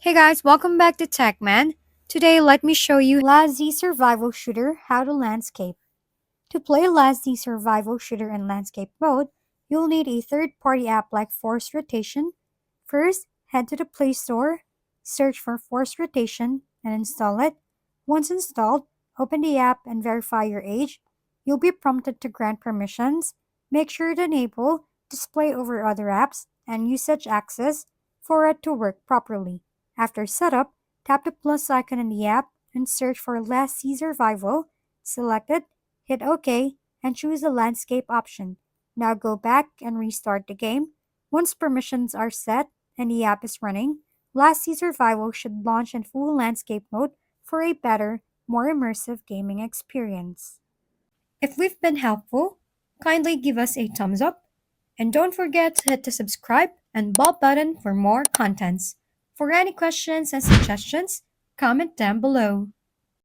Hey guys, welcome back to TechMan. Today, let me show you Last Z Survival Shooter How to Landscape. To play Last Z Survival Shooter in Landscape mode, you'll need a third-party app like Force Rotation. First, head to the Play Store, search for Force Rotation, and install it. Once installed, open the app and verify your age. You'll be prompted to grant permissions. Make sure to enable Display over other apps and Usage Access for it to work properly. After setup, tap the plus icon in the app and search for Last Sea Survival. Select it, hit OK, and choose the landscape option. Now go back and restart the game. Once permissions are set and the app is running, Last Sea Survival should launch in full landscape mode for a better, more immersive gaming experience. If we've been helpful, kindly give us a thumbs up and don't forget to hit the subscribe and bell button for more contents. For any questions and suggestions, comment down below.